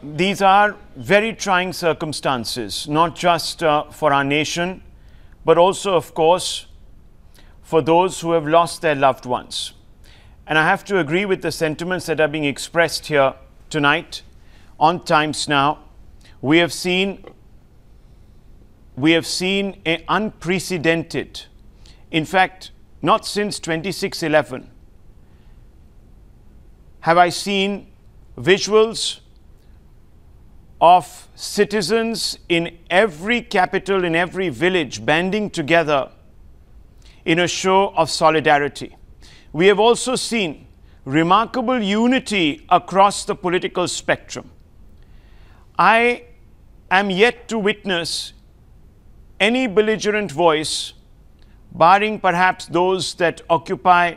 These are very trying circumstances, not just for our nation, but also, of course, for those who have lost their loved ones. And I have to agree with the sentiments that are being expressed here tonight. On Times Now, we have seen an unprecedented, in fact, not since 26/11, have I seen visuals of citizens in every capital, in every village, banding together in a show of solidarity. We have also seen remarkable unity across the political spectrum. I am yet to witness any belligerent voice, barring perhaps those that occupy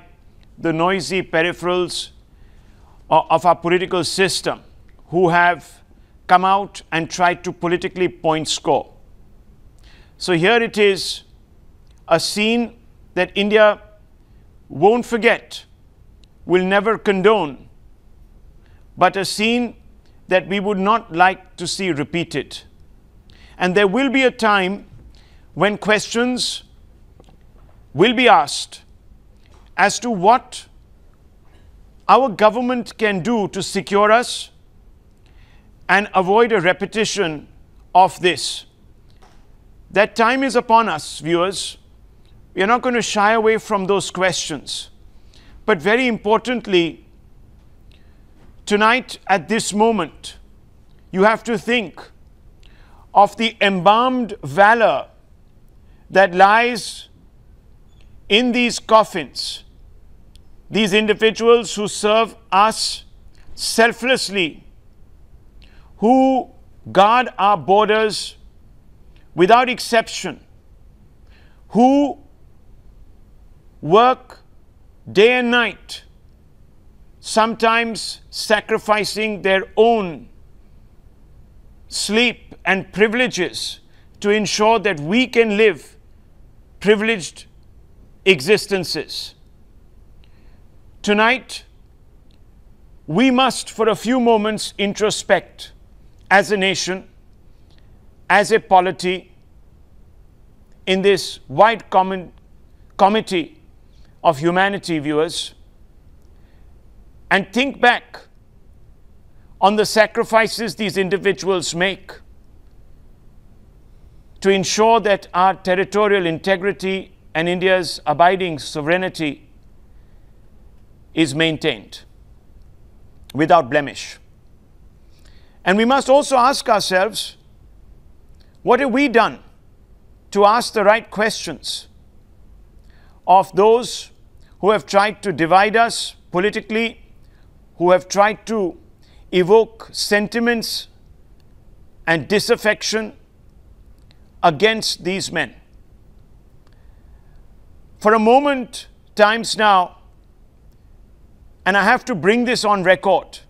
the noisy peripherals of our political system, who have come out and tried to politically point score. So here it is, a scene that India won't forget, will never condone, but a scene that we would not like to see repeated. And there will be a time when questions will be asked as to what our government can do to secure us and avoid a repetition of this. That time is upon us, viewers. We are not going to shy away from those questions. But very importantly, tonight at this moment, you have to think of the embalmed valor that lies in these coffins, these individuals who serve us selflessly, who guard our borders without exception, who work day and night, sometimes sacrificing their own sleep and privileges to ensure that we can live privileged existences. Tonight, we must, for a few moments, introspect as a nation, as a polity, in this wide committee of humanity, viewers, and think back on the sacrifices these individuals make to ensure that our territorial integrity and India's abiding sovereignty is maintained without blemish. And we must also ask ourselves, what have we done to ask the right questions of those who have tried to divide us politically, who have tried to evoke sentiments and disaffection against these men? For a moment, Times Now, and I have to bring this on record,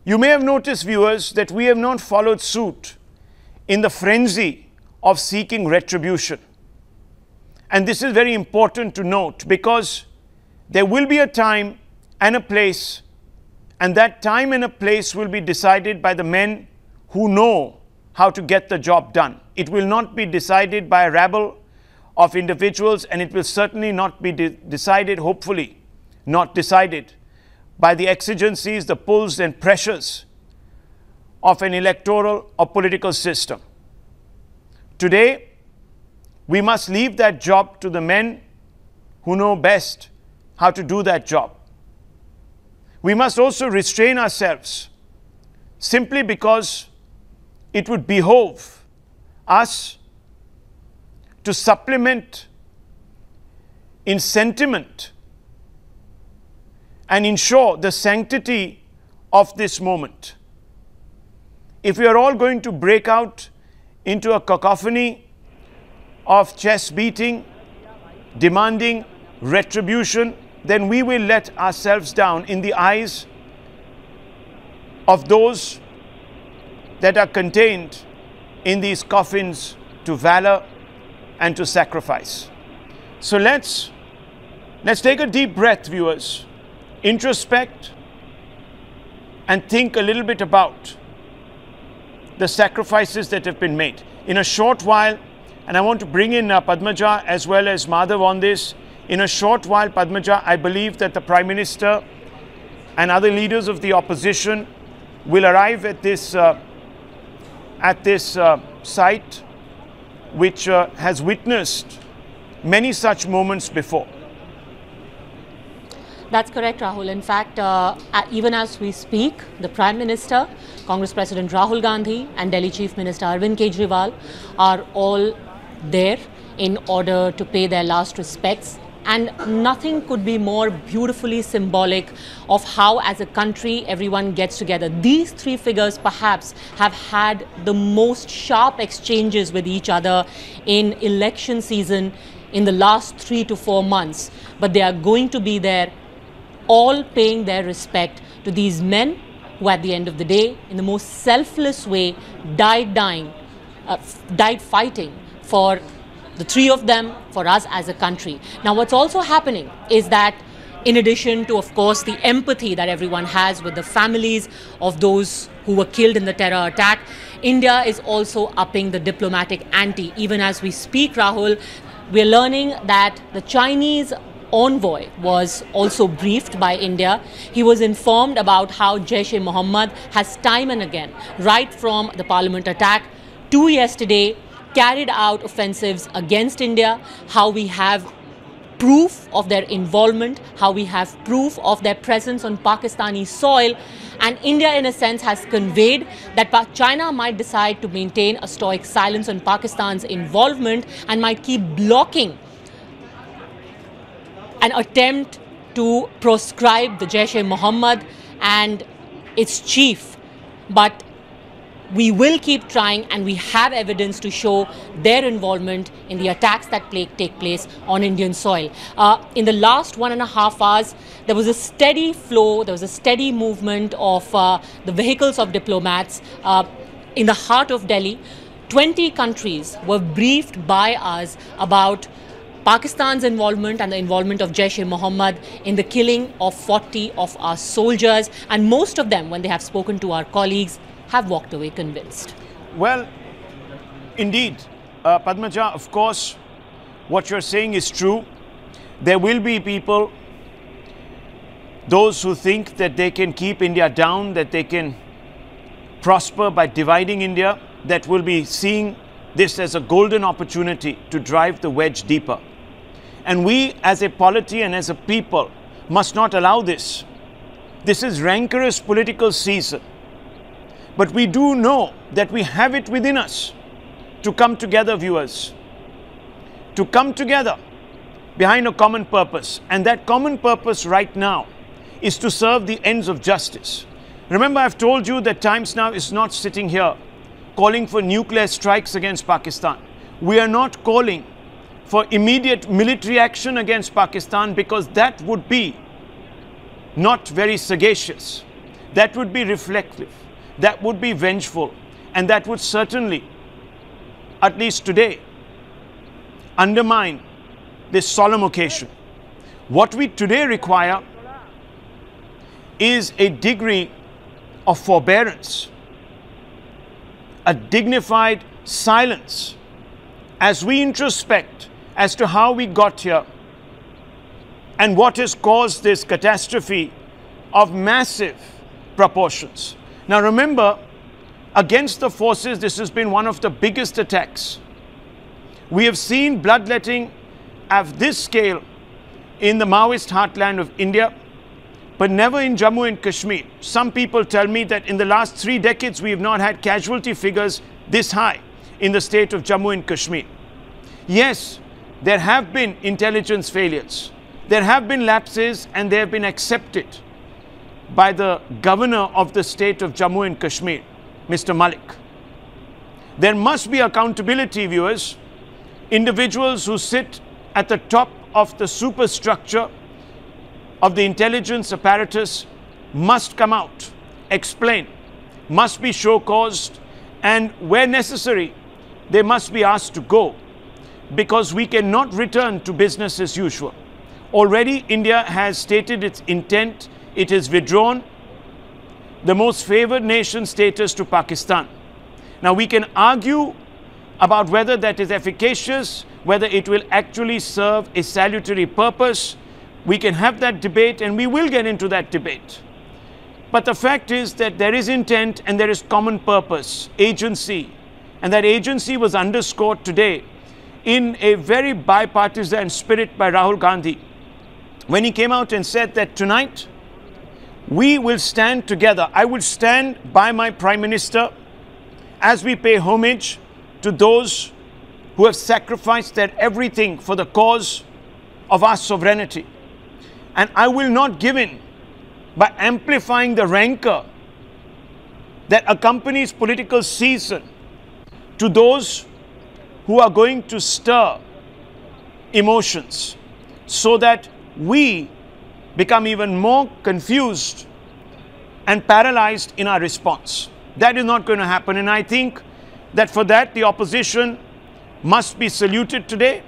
you may have noticed, viewers, that we have not followed suit in the frenzy of seeking retribution. And this is very important to note, because there will be a time and a place, and that time and a place will be decided by the men who know how to get the job done. It will not be decided by a rabble of individuals, and it will certainly not be decided, hopefully, not decided by the exigencies, the pulls and pressures of an electoral or political system. Today, we must leave that job to the men who know best how to do that job. We must also restrain ourselves, simply because it would behove us to supplement in sentiment and ensure the sanctity of this moment. If we are all going to break out into a cacophony of chest beating, demanding retribution, then we will let ourselves down in the eyes of those that are contained in these coffins to valor and to sacrifice. So let's take a deep breath, viewers. Introspect, and think a little bit about the sacrifices that have been made. In a short while, and I want to bring in Padmaja as well as Madhav on this. In a short while, Padmaja, I believe that the Prime Minister and other leaders of the opposition will arrive at this site, which has witnessed many such moments before. That's correct, Rahul. In fact, even as we speak, the Prime Minister, Congress President Rahul Gandhi and Delhi Chief Minister Arvind Kejriwal are all there in order to pay their last respects. And nothing could be more beautifully symbolic of how, as a country, everyone gets together. These three figures perhaps have had the most sharp exchanges with each other in election season in the last 3 to 4 months. But they are going to be there, all paying their respect to these men who, at the end of the day, in the most selfless way, died fighting for the three of them, for us as a country. Now, what's also happening is that, in addition to, of course, the empathy that everyone has with the families of those who were killed in the terror attack, India is also upping the diplomatic ante. Even as we speak, Rahul, we're learning that the Chinese envoy was also briefed by India. He was informed about how Jaish-e-Mohammad has time and again, right from the Parliament attack to yesterday, carried out offensives against India, how we have proof of their involvement, how we have proof of their presence on Pakistani soil. And India, in a sense, has conveyed that China might decide to maintain a stoic silence on Pakistan's involvement and might keep blocking an attempt to proscribe the Jaish-e-Mohammad and its chief. But we will keep trying, and we have evidence to show their involvement in the attacks that take place on Indian soil. In the last 1.5 hours, there was a steady flow, there was a steady movement of the vehicles of diplomats in the heart of Delhi. 20 countries were briefed by us about Pakistan's involvement and the involvement of Jaish-e-Mohammad in the killing of 40 of our soldiers. And most of them, when they have spoken to our colleagues, have walked away convinced. Well, indeed, Padmaja, of course, what you're saying is true. There will be people, those who think that they can keep India down, that they can prosper by dividing India, that will be seeing this as a golden opportunity to drive the wedge deeper. And we, as a polity and as a people, must not allow this. This is rancorous political season. But we do know that we have it within us to come together, viewers, to come together behind a common purpose. And that common purpose right now is to serve the ends of justice. Remember, I've told you that Times Now is not sitting here calling for nuclear strikes against Pakistan. We are not calling for immediate military action against Pakistan, because that would be not very sagacious. That would be reflective. That would be vengeful, and that would certainly, at least today, undermine this solemn occasion. What we today require is a degree of forbearance, a dignified silence, as we introspect as to how we got here and what has caused this catastrophe of massive proportions. Now remember, against the forces, this has been one of the biggest attacks. We have seen bloodletting of this scale in the Maoist heartland of India, but never in Jammu and Kashmir. Some people tell me that in the last 3 decades, we have not had casualty figures this high in the state of Jammu and Kashmir. Yes, there have been intelligence failures. There have been lapses, and they have been accepted by the governor of the state of Jammu and Kashmir, Mr. Malik. There must be accountability, viewers. Individuals who sit at the top of the superstructure of the intelligence apparatus must come out, explain, must be show-caused, and where necessary, they must be asked to go, because we cannot return to business as usual. Already, India has stated its intent. It is withdrawn. the most favored nation status to Pakistan. Now, we can argue about whether that is efficacious, whether it will actually serve a salutary purpose. We can have that debate, and we will get into that debate. But the fact is that there is intent and there is common purpose, agency, and that agency was underscored today in a very bipartisan spirit by Rahul Gandhi, when he came out and said that tonight we will stand together. I will stand by my Prime Minister as we pay homage to those who have sacrificed their everything for the cause of our sovereignty. And I will not give in by amplifying the rancor that accompanies political season to those who are going to stir emotions so that we become even more confused and paralyzed in our response. That is not going to happen, and I think that for that the opposition must be saluted today,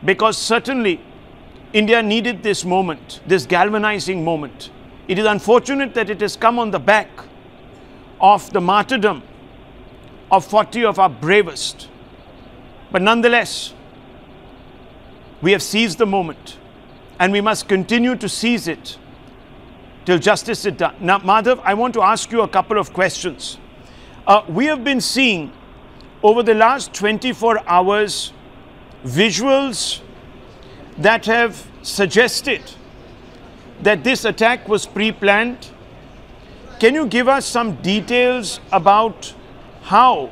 because certainly India needed this moment, this galvanizing moment. It is unfortunate that it has come on the back of the martyrdom of 40 of our bravest. But nonetheless, we have seized the moment, and we must continue to seize it till justice is done. Now, Madhav, I want to ask you a couple of questions. We have been seeing over the last 24 hours visuals that have suggested that this attack was pre-planned. Can you give us some details about how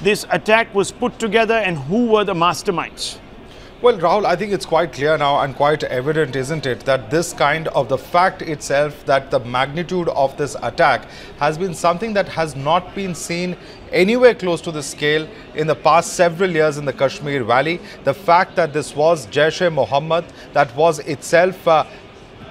this attack was put together and who were the masterminds? Well, Rahul, I think it's quite clear now and quite evident, isn't it, that this kind of the fact itself, that the magnitude of this attack has been something that has not been seen anywhere close to the scale in the past several years in the Kashmir Valley. The fact that this was Jaish-e-Mohammad that was itself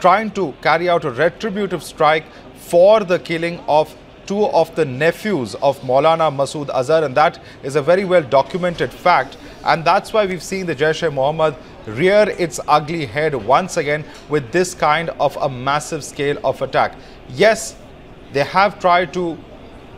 trying to carry out a retributive strike for the killing of two of the nephews of Maulana Masood Azhar, and that is a very well documented fact. And that's why we've seen the Jaish-e-Mohammad rear its ugly head once again with this kind of a massive scale of attack. Yes, they have tried to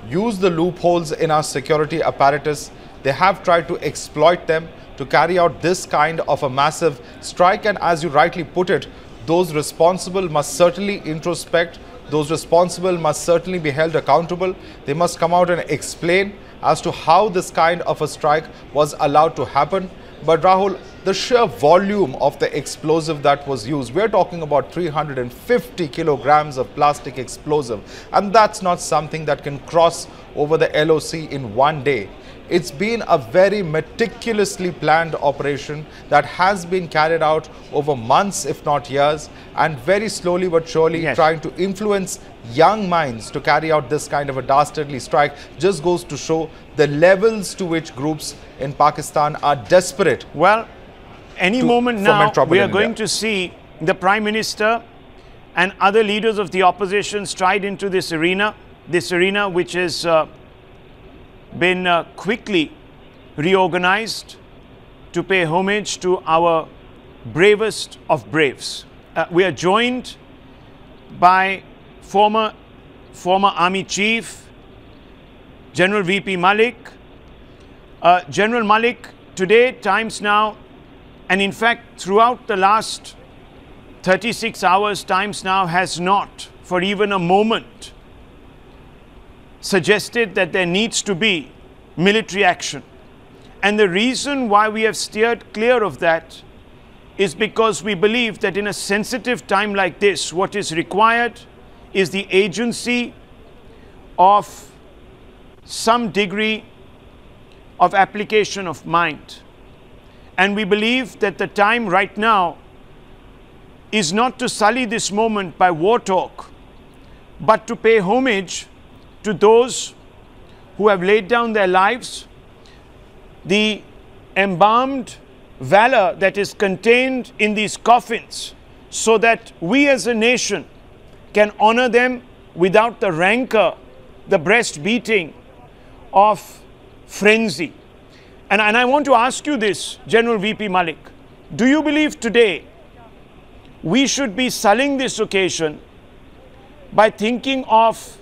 use the loopholes in our security apparatus. They have tried to exploit them to carry out this kind of a massive strike. And as you rightly put it, those responsible must certainly introspect. Those responsible must certainly be held accountable. They must come out and explain as to how this kind of a strike was allowed to happen. But Rahul, the sheer volume of the explosive that was used, we're talking about 350 kilograms of plastic explosive, and that's not something that can cross over the LOC in one day. It's been a very meticulously planned operation that has been carried out over months, if not years, and very slowly but surely trying to influence young minds to carry out this kind of a dastardly strike just goes to show the levels to which groups in Pakistan are desperate. Well, any moment now we are going to see the Prime Minister and other leaders of the opposition stride into this arena which is been quickly reorganized to pay homage to our bravest of braves. We are joined by former Army Chief, General VP Malik. General Malik, today, Times Now, and in fact throughout the last 36 hours, Times Now has not for even a moment suggested that there needs to be military action. And the reason why we have steered clear of that is because we believe that in a sensitive time like this, what is required is the agency of some degree of application of mind. And we believe that the time right now is not to sully this moment by war talk, but to pay homage to those who have laid down their lives, the embalmed valor that is contained in these coffins, so that we as a nation can honor them without the rancor, the breast beating of frenzy. And I want to ask you this, General VP Malik, do you believe today we should be sullying this occasion by thinking of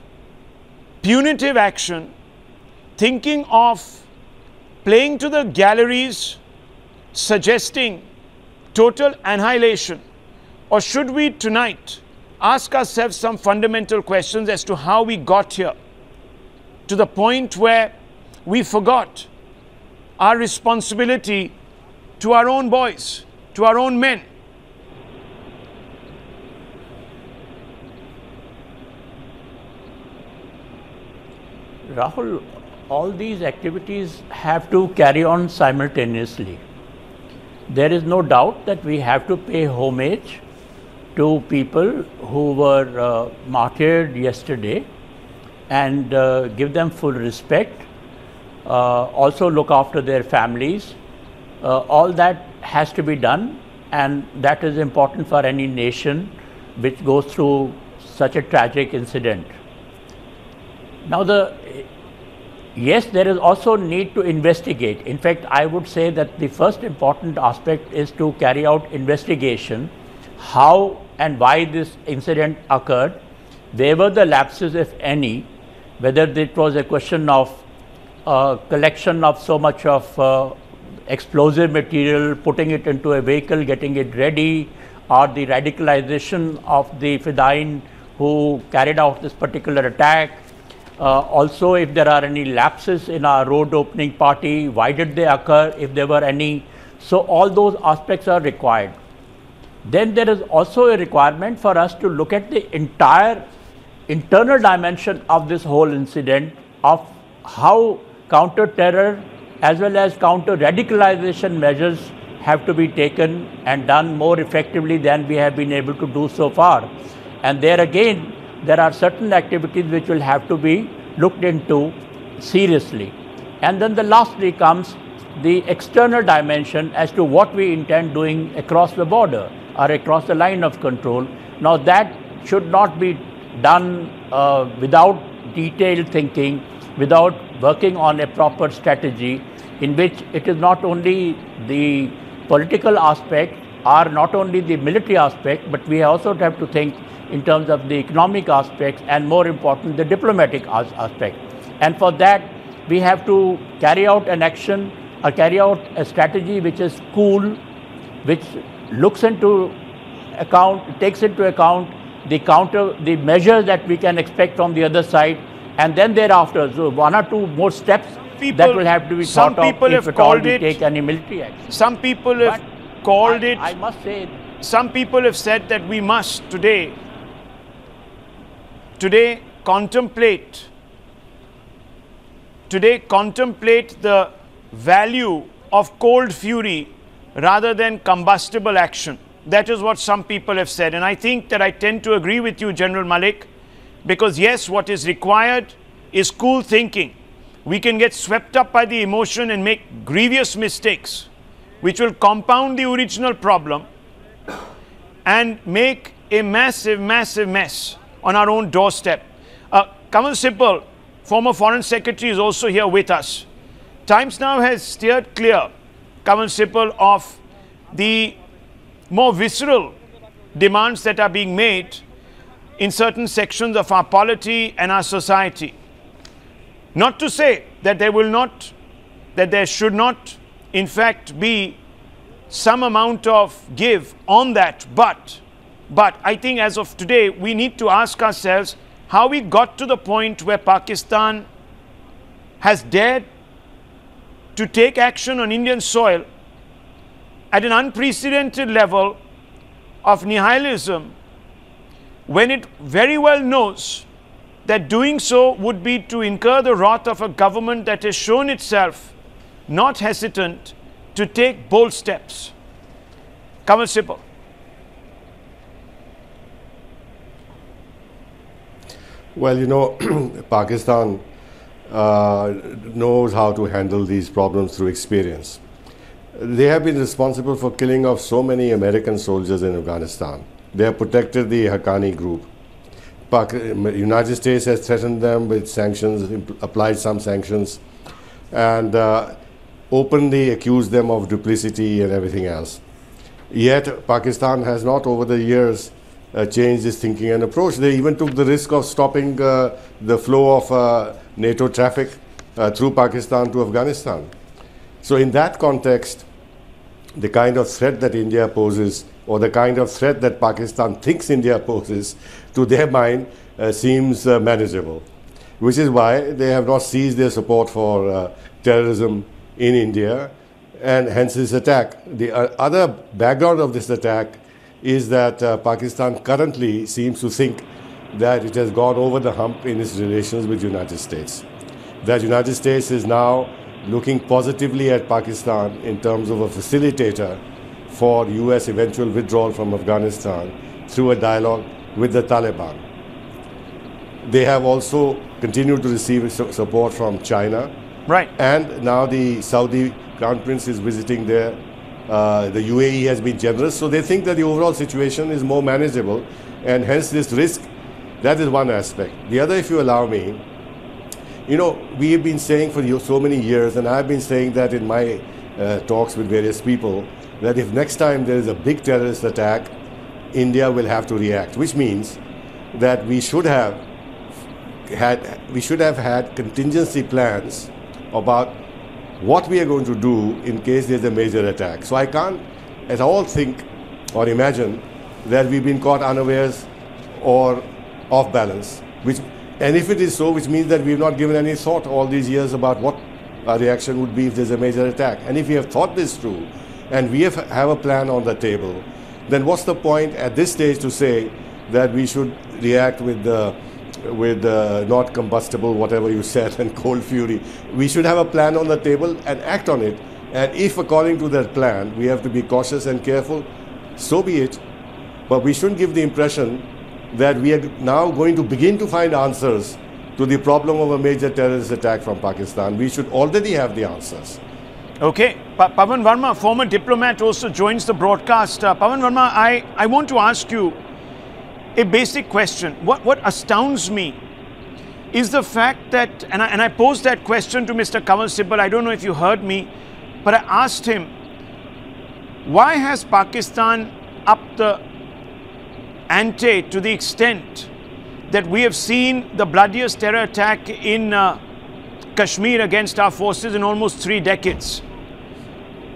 punitive action, thinking of playing to the galleries, suggesting total annihilation? Or should we tonight ask ourselves some fundamental questions as to how we got here, to the point where we forgot our responsibility to our own boys, to our own men? Rahul, all these activities have to carry on simultaneously. There is no doubt that we have to pay homage to people who were martyred yesterday and give them full respect, also look after their families. All that has to be done, and that is important for any nation which goes through such a tragic incident. Now, yes, there is also need to investigate. In fact, I would say that the first important aspect is to carry out investigation, how and why this incident occurred, where were the lapses, if any, whether it was a question of collection of so much of explosive material, putting it into a vehicle, getting it ready, or the radicalization of the Fedayeen who carried out this particular attack. Also, if there are any lapses in our road opening party, why did they occur, if there were any? So all those aspects are required. Then there is also a requirement for us to look at the entire internal dimension of this whole incident, of how counter-terror as well as counter-radicalization measures have to be taken and done more effectively than we have been able to do so far. And there again, there are certain activities which will have to be looked into seriously. And then lastly comes the external dimension as to what we intend doing across the border or across the line of control. Now that should not be done without detailed thinking, without working on a proper strategy in which it is not only the political aspect or not only the military aspect, but we also have to think in terms of the economic aspects and, more important, the diplomatic aspect. And for that, we have to carry out an action or carry out a strategy which is cool, which looks into account, takes into account the measures that we can expect from the other side, and then thereafter, so one or two more steps that will have to be thought of if at all we take any military action. Some people have called it. I must say, some people have said that we must today contemplate the value of cold fury rather than combustible action. That is what some people have said, and I think that I tend to agree with you, General Malik, because yes, what is required is cool thinking. We can get swept up by the emotion and make grievous mistakes which will compound the original problem and make a massive mess on our own doorstep. Kamal Sibal, former Foreign Secretary, is also here with us. Times now has steered clear, Kamal Sibal, of the more visceral demands that are being made in certain sections of our polity and our society. Not to say that there should not, in fact, be some amount of give on that, but I think as of today, we need to ask ourselves how we got to the point where Pakistan has dared to take action on Indian soil at an unprecedented level of nihilism, when it very well knows that doing so would be to incur the wrath of a government that has shown itself not hesitant to take bold steps. Kamal Sibal. Well, you know, Pakistan knows how to handle these problems through experience. They have been responsible for killing of so many American soldiers in Afghanistan. They have protected the Haqqani group. United States has threatened them with sanctions, applied some sanctions, and openly accused them of duplicity and everything else. Yet Pakistan has not over the years changed its thinking and approach. They even took the risk of stopping the flow of NATO traffic through Pakistan to Afghanistan. So in that context, the kind of threat that India poses, or the kind of threat that Pakistan thinks India poses, to their mind seems manageable, which is why they have not ceased their support for terrorism in India, and hence this attack. The other background of this attack is that Pakistan currently seems to think that it has gone over the hump in its relations with the United States. That United States is now looking positively at Pakistan in terms of a facilitator for US eventual withdrawal from Afghanistan through a dialogue with the Taliban. They have also continued to receive support from China. Right. And now the Saudi Crown Prince is visiting there. The UAE has been generous. So they think that the overall situation is more manageable, and hence this risk. That is one aspect. The other, if you allow me, you know, we have been saying for so many years, and I've been saying that in my talks with various people, that if next time there is a big terrorist attack, India will have to react, which means that we should have had contingency plans about what we are going to do in case there's a major attack. So I can't at all think or imagine that we've been caught unawares or off balance, and if it is so, which means that we've not given any thought all these years about what our reaction would be if there's a major attack. And if we have thought this through, and we have a plan on the table, then what's the point at this stage to say that we should react with not combustible, whatever you said, and cold fury? We should have a plan on the table and act on it. And if according to that plan, we have to be cautious and careful, so be it. But we shouldn't give the impression that we are now going to begin to find answers to the problem of a major terrorist attack from Pakistan. We should already have the answers. Okay. Pawan Verma, former diplomat, also joins the broadcast. Pawan Verma, I want to ask you a basic question. What astounds me is the fact that, and I posed that question to Mr. Kanwal Sibal, I don't know if you heard me, but I asked him, why has Pakistan upped the ante to the extent that we have seen the bloodiest terror attack in Kashmir against our forces in almost 3 decades?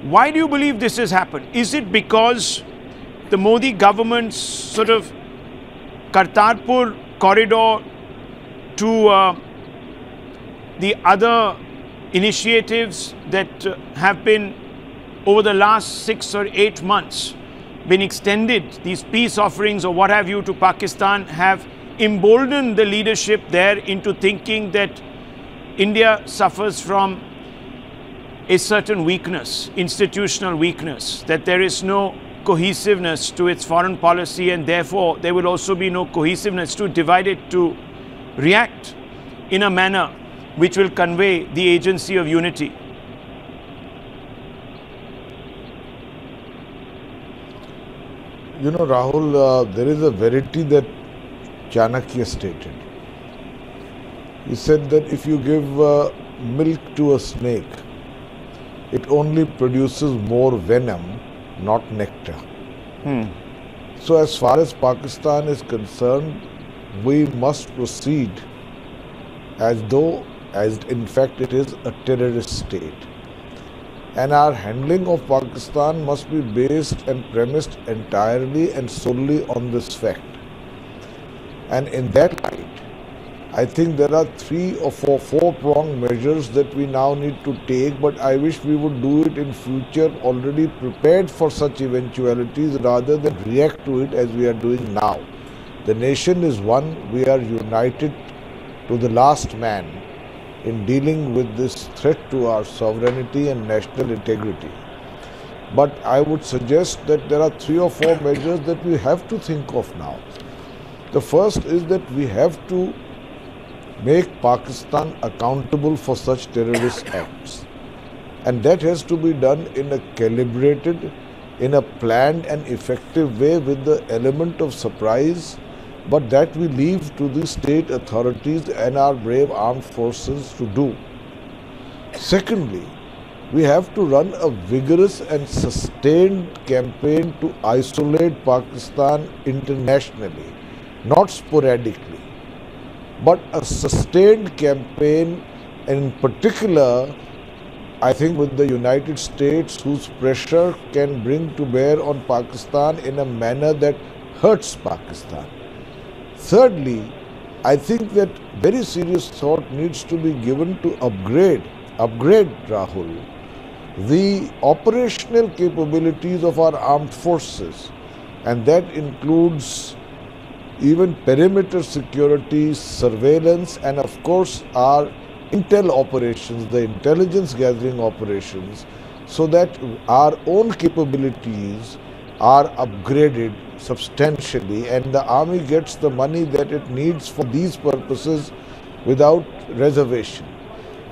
Why do you believe this has happened? Is it because the Modi government's sort of Kartarpur corridor to the other initiatives that have been over the last 6 or 8 months been extended, these peace offerings or what have you to Pakistan, have emboldened the leadership there into thinking that India suffers from a certain weakness, institutional weakness, that there is no cohesiveness to its foreign policy, and therefore there will also be no cohesiveness to divide it, to react in a manner which will convey the agency of unity? You know, Rahul, there is a verity that Chanakya stated. He said that if you give milk to a snake, it only produces more venom, not nectar. So as far as Pakistan is concerned, we must proceed as in fact it is a terrorist state. And our handling of Pakistan must be based and premised entirely and solely on this fact. And in that light, I think there are 3 or 4 pronged measures that we now need to take, but I wish we would do it in future already prepared for such eventualities rather than react to it as we are doing now. The nation is one. We are united to the last man in dealing with this threat to our sovereignty and national integrity. But I would suggest that there are 3 or 4 measures that we have to think of now. The first is that we have to make Pakistan accountable for such terrorist acts. And that has to be done in a calibrated, in a planned and effective way with the element of surprise, but that we leave to the state authorities and our brave armed forces to do. Secondly, we have to run a vigorous and sustained campaign to isolate Pakistan internationally, not sporadically, but a sustained campaign, and in particular, I think with the United States, whose pressure can bring to bear on Pakistan in a manner that hurts Pakistan. Thirdly, I think that very serious thought needs to be given to upgrade Rahul, the operational capabilities of our armed forces, and that includes even perimeter security, surveillance, and of course our intel operations, the intelligence gathering operations, so that our own capabilities are upgraded substantially and the army gets the money that it needs for these purposes without reservation.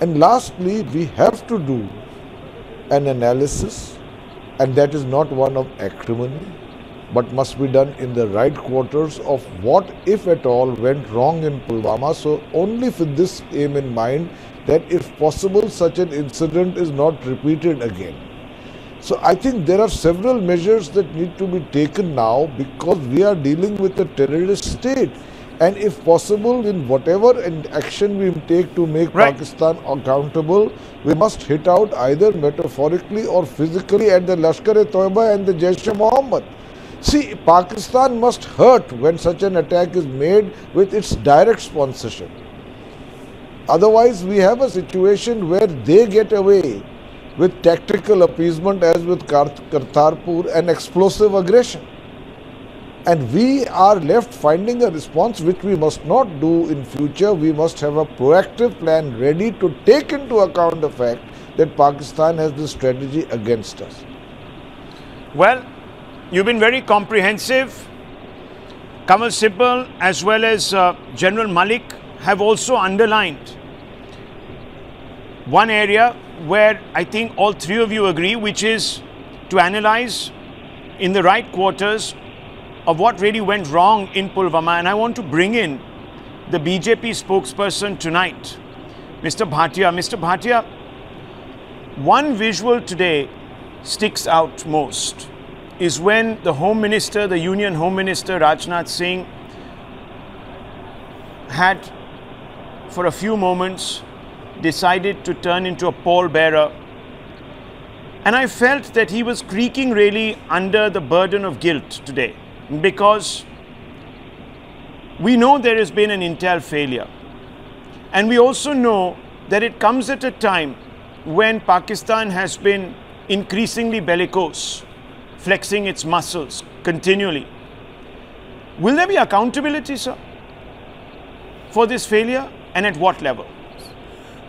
And lastly, we have to do an analysis, and that is not one of acrimony, but must be done in the right quarters of what, if at all, went wrong in Pulwama. So only with this aim in mind, that if possible, such an incident is not repeated again. So I think there are several measures that need to be taken now, because we are dealing with a terrorist state. And if possible, in whatever action we take to make Pakistan accountable, we must hit out either metaphorically or physically at the Lashkar-e-Toiba and the Jaish-e-Mohammad. See, Pakistan must hurt when such an attack is made with its direct sponsorship. Otherwise, we have a situation where they get away with tactical appeasement, as with Kartarpur, and explosive aggression. And we are left finding a response which we must not do in future. We must have a proactive plan ready to take into account the fact that Pakistan has this strategy against us. Well, you've been very comprehensive. Kamal Sibal as well as General Malik have also underlined one area where I think all three of you agree, which is to analyze in the right quarters of what really went wrong in Pulwama. And I want to bring in the BJP spokesperson tonight, Mr. Bhatia. Mr. Bhatia, one visual today sticks out most is when the Home Minister, the Union Home Minister Rajnath Singh, had for a few moments decided to turn into a pallbearer. And I felt that he was creaking really under the burden of guilt today, because we know there has been an intel failure. And we also know that it comes at a time when Pakistan has been increasingly bellicose, flexing its muscles continually. Will there be accountability, sir, for this failure, and at what level?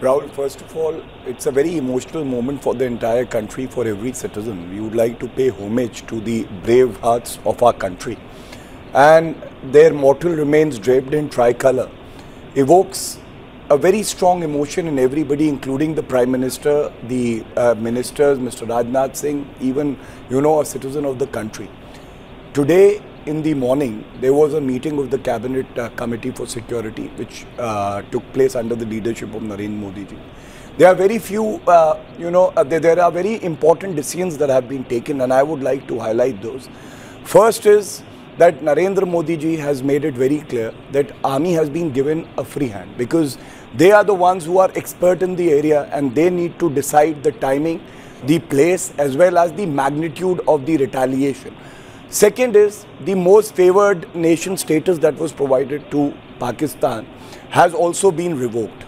Rahul, first of all, it's a very emotional moment for the entire country, for every citizen. We would like to pay homage to the brave hearts of our country. And their mortal remains draped in tricolour evokes a very strong emotion in everybody, including the Prime Minister, the ministers, Mr. Rajnath Singh, even, a citizen of the country. Today, in the morning, there was a meeting of the Cabinet Committee for Security, which took place under the leadership of Narendra Modi ji. There are very few, there are very important decisions that have been taken, and I would like to highlight those. First is that Narendra Modi ji has made it very clear that army has been given a free hand, because they are the ones who are expert in the area, and they need to decide the timing, the place, as well as the magnitude of the retaliation. Second is the most favored nation status that was provided to Pakistan has also been revoked.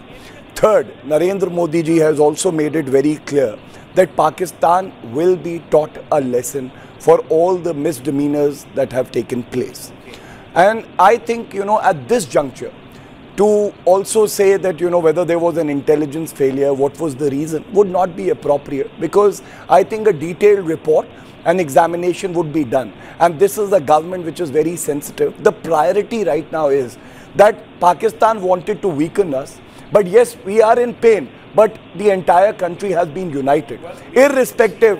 Third, Narendra Modi ji has also made it very clear that Pakistan will be taught a lesson for all the misdemeanors that have taken place. And I think, at this juncture, to also say that, whether there was an intelligence failure, what was the reason, would not be appropriate, because I think a detailed report, an examination would be done. And this is a government which is very sensitive. The priority right now is that Pakistan wanted to weaken us, but yes, we are in pain, but the entire country has been united, irrespective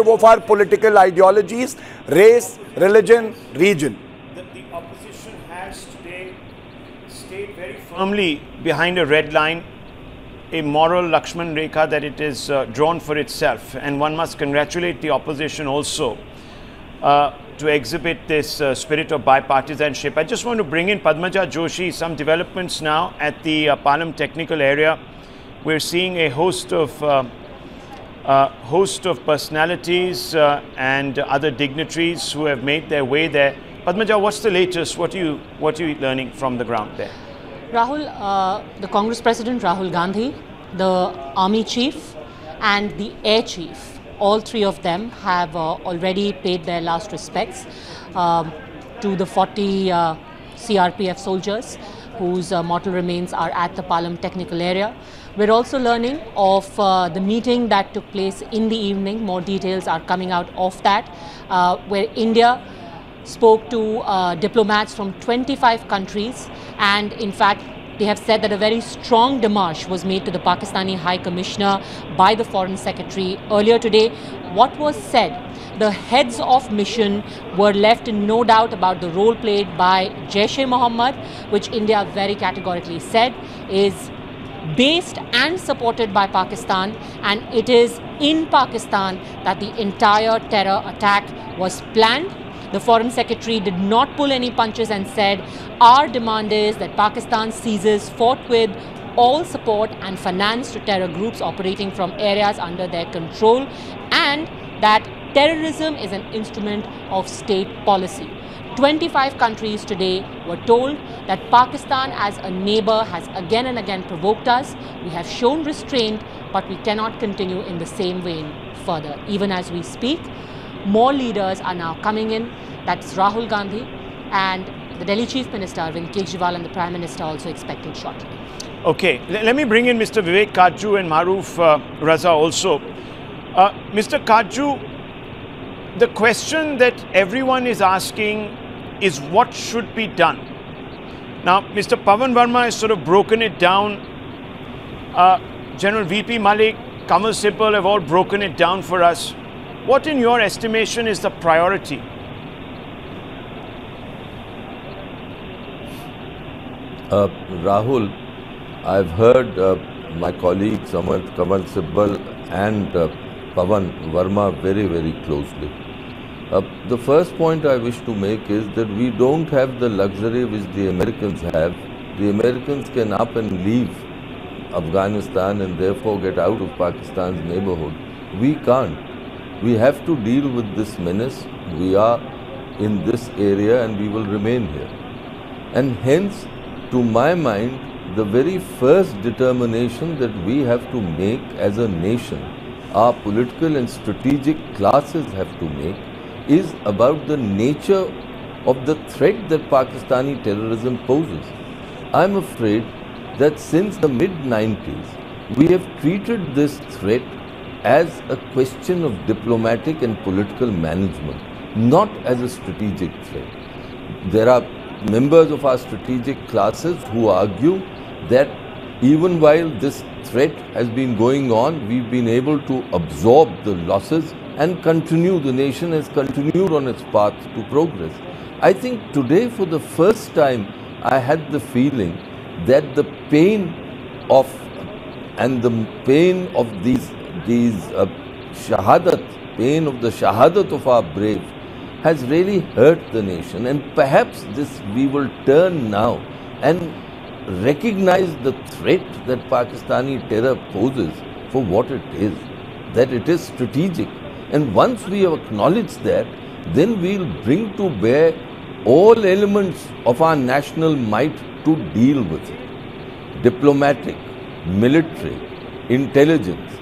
of our political ideologies, race, religion, region. The opposition has today stayed very firmly behind a red line, a moral Lakshman Rekha that it is drawn for itself, and one must congratulate the opposition also to exhibit this spirit of bipartisanship. I just want to bring in Padmaja Joshi. Some developments now at the Palam technical area. We're seeing a host of personalities and other dignitaries who have made their way there. Padmaja, what's the latest? What are you learning from the ground there? Rahul, the Congress President Rahul Gandhi, the Army Chief and the Air Chief, all three of them have already paid their last respects to the 40 CRPF soldiers whose mortal remains are at the Palam technical area. We're also learning of the meeting that took place in the evening. More details are coming out of that, where India spoke to diplomats from 25 countries, and in fact they have said that a very strong démarche was made to the Pakistani High Commissioner by the Foreign Secretary earlier today. What was said? The heads of mission were left in no doubt about the role played by Jaish-e-Mohammad, which India very categorically said is based and supported by Pakistan, and it is in Pakistan that the entire terror attack was planned. The Foreign Secretary did not pull any punches and said, our demand is that Pakistan ceases forthwith all support and finance to terror groups operating from areas under their control, and that terrorism is an instrument of state policy. 25 countries today were told that Pakistan as a neighbor has again and again provoked us. We have shown restraint, but we cannot continue in the same vein further. Even as we speak, more leaders are now coming in. That's Rahul Gandhi and the Delhi Chief Minister Arvind Kejriwal and the Prime Minister also expected shortly. Okay, let me bring in Mr. Vivek Kajju and Maruf Raza also. Mr. Kajju, the question that everyone is asking is what should be done. Now, Mr. Pavan Verma has sort of broken it down. General VP Malik, Kamal Sibal have all broken it down for us. What in your estimation is the priority? Rahul, I've heard my colleagues Kamal Sibal and Pavan Verma very, very closely. The first point I wish to make is that we don't have the luxury which the Americans have. The Americans can up and leave Afghanistan and therefore get out of Pakistan's neighborhood. We can't. We have to deal with this menace. We are in this area and we will remain here. And hence, to my mind, the very first determination that we have to make as a nation, our political and strategic classes have to make, is about the nature of the threat that Pakistani terrorism poses. I'm afraid that since the mid-90s, we have treated this threat as a question of diplomatic and political management, not as a strategic threat. There are members of our strategic classes who argue that even while this threat has been going on, we've been able to absorb the losses and continue, the nation has continued on its path to progress. I think today for the first time I had the feeling that the pain of these shahadat, pain of the shahadat of our brave has really hurt the nation, and perhaps this we will turn now and recognize the threat that Pakistani terror poses for what it is, that it is strategic. And once we have acknowledged that, then we'll bring to bear all elements of our national might to deal with it. Diplomatic, military, intelligence.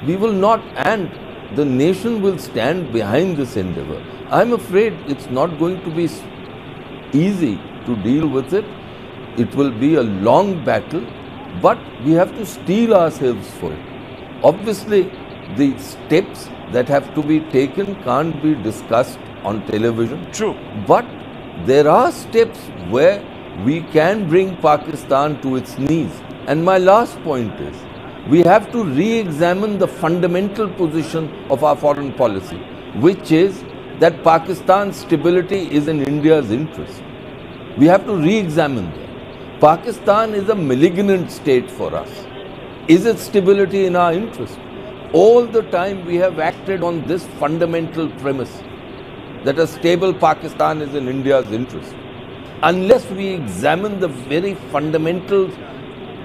We will not, and the nation will stand behind this endeavor. I'm afraid it's not going to be easy to deal with it. It will be a long battle, but we have to steel ourselves for it. Obviously, the steps that have to be taken can't be discussed on television. True. But there are steps where we can bring Pakistan to its knees. And my last point is, we have to re-examine the fundamental position of our foreign policy, which is that Pakistan's stability is in India's interest. We have to re-examine that. Pakistan is a malignant state for us. Is it stability in our interest? All the time we have acted on this fundamental premise that a stable Pakistan is in India's interest. Unless we examine the very fundamentals